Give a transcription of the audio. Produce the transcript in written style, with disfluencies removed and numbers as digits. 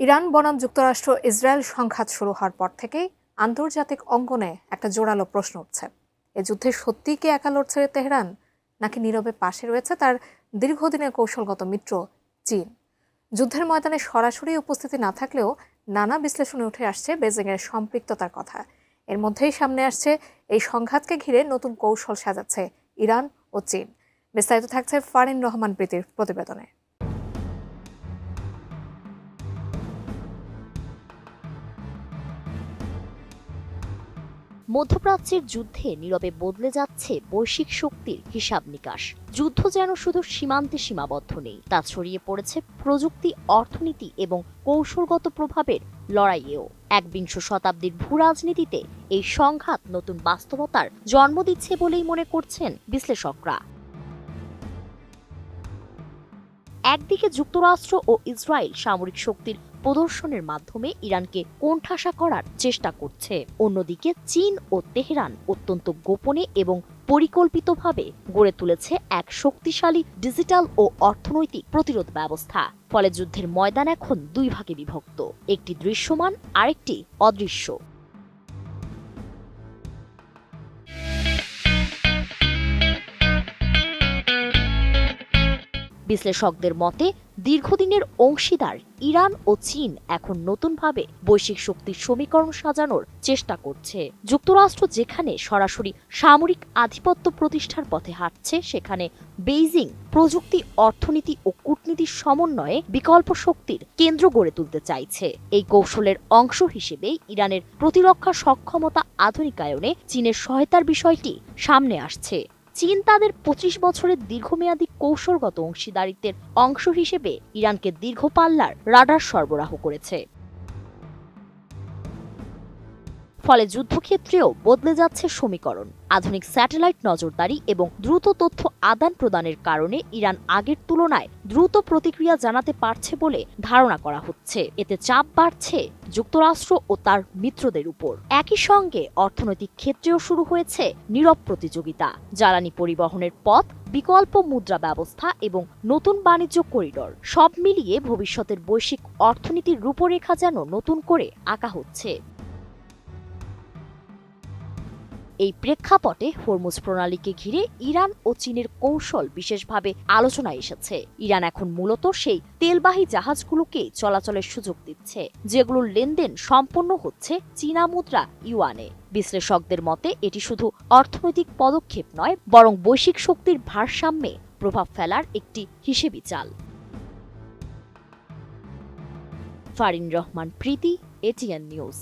Iran বনাম যুক্তরাষ্ট্র Israel সংঘাত শুরু হওয়ার পর থেকেই আন্তর্জাতিক অঙ্গনে একটা জোরালো প্রশ্ন উঠছে। এ যুদ্ধে সত্যিই কি একা লড়ছে তেহরান, নাকি নীরবে পাশে রয়েছে তার দীর্ঘদিনের কৌশলগত মিত্র চীন? যুদ্ধের ময়দানে সরাসরি উপস্থিতি না থাকলেও নানা বিশ্লেষণে উঠে আসছে বেজিংয়ের সম্পৃক্ততার কথা। এর মধ্যেই সামনে আসছে এই সংঘাতকে ঘিরে নতুন কৌশল সাজাচ্ছে ইরান ও চীন। বিস্তারিত থাকছে ফারিন রহমান প্রীতির প্রতিবেদনে। মধ্যপ্রাচ্যের যুদ্ধে নীরবে বদলে যাচ্ছে বৈশ্বিক শক্তির হিসাব নিকাশ। যুদ্ধ যেন শুধু সীমান্তে সীমাবদ্ধ নেই, তা ছড়িয়ে পড়েছে প্রযুক্তি, অর্থনীতি এবং কৌশলগত প্রভাবের লড়াইয়েও। একবিংশ শতাব্দীর ভূরাজনীতিতে এই সংঘাত নতুন বাস্তবতার জন্ম দিচ্ছে বলেই মনে করছেন বিশ্লেষকরা। একদিকে যুক্তরাষ্ট্র ও ইসরায়েল সামরিক শক্তির প্রদর্শনের মাধ্যমে ইরানকে কোণঠাসা করার চেষ্টা করছে, অন্যদিকে চীন ও তেহরান অত্যন্ত গোপনে এবং পরিকল্পিতভাবে গড়ে তুলেছে এক শক্তিশালী ডিজিটাল ও অর্থনৈতিক প্রতিরোধ ব্যবস্থা। ফলে যুদ্ধের ময়দান এখন দুই ভাগে বিভক্ত, একটি দৃশ্যমান, আরেকটি অদৃশ্য। বিশ্লেষকদের মতে দীর্ঘদিনের অংশীদার ইরান ও চীন এখন নতুনভাবে বৈশ্বিক শক্তির সমীকরণ সাজানোর চেষ্টা করছে। যুক্তরাষ্ট্র যেখানে সরাসরি সামরিক আধিপত্য প্রতিষ্ঠার পথে হাঁটছে, সেখানে বেইজিং প্রযুক্তি, অর্থনীতি ও কূটনীতির সমন্বয়ে বিকল্প শক্তির কেন্দ্র গড়ে তুলতে চাইছে। এই কৌশলের অংশ হিসেবে ইরানের প্রতিরক্ষা সক্ষমতা আধুনিকায়নে চীনের সহায়তার বিষয়টি সামনে আসছে। চীন তাদের ২৫ বছরের দীর্ঘমেয়াদী কৌশলগত অংশীদারিত্বের অংশ হিসেবে ইরানকে দীর্ঘ পাল্লার রাডার সরবরাহ করেছে। ফলে যুদ্ধক্ষেত্রেও বদলে যাচ্ছে সমীকরণ। আধুনিক স্যাটেলাইট নজরদারি এবং দ্রুত তথ্য আদান প্রদানের কারণে ইরান আগের তুলনায় দ্রুত প্রতিক্রিয়া জানাতে পারছে বলে ধারণা করা হচ্ছে। এতে চাপ বাড়ছে যুক্তরাষ্ট্র ও তার মিত্রদের উপর। একই সঙ্গে অর্থনৈতিক ক্ষেত্রেও শুরু হয়েছে নীরব প্রতিযোগিতা। জ্বালানি পরিবহনের পথ, বিকল্প মুদ্রা ব্যবস্থা এবং নতুন বাণিজ্য করিডর, সব মিলিয়ে ভবিষ্যতের বৈশ্বিক অর্থনীতির রূপরেখা যেন নতুন করে আঁকা হচ্ছে। এই প্রেক্ষাপটে হরমুজ প্রণালীকে ঘিরে ইরান ও চীনের কৌশল বিশেষভাবে আলোচনায় এসেছে। ইরান এখন মূলত সেই তেলবাহী জাহাজগুলোকে চলাচলের সুযোগ দিচ্ছে, যেগুলোর লেনদেন সম্পন্ন হচ্ছে চীনা মুদ্রা ইউয়ানে। বিশ্লেষকদের মতে এটি শুধু অর্থনৈতিক পদক্ষেপ নয়, বরং বৈশ্বিক শক্তির ভারসাম্যে প্রভাব ফেলার একটি হিসেবি চাল। ফারিন রহমান প্রীতি, এটিএন নিউজ।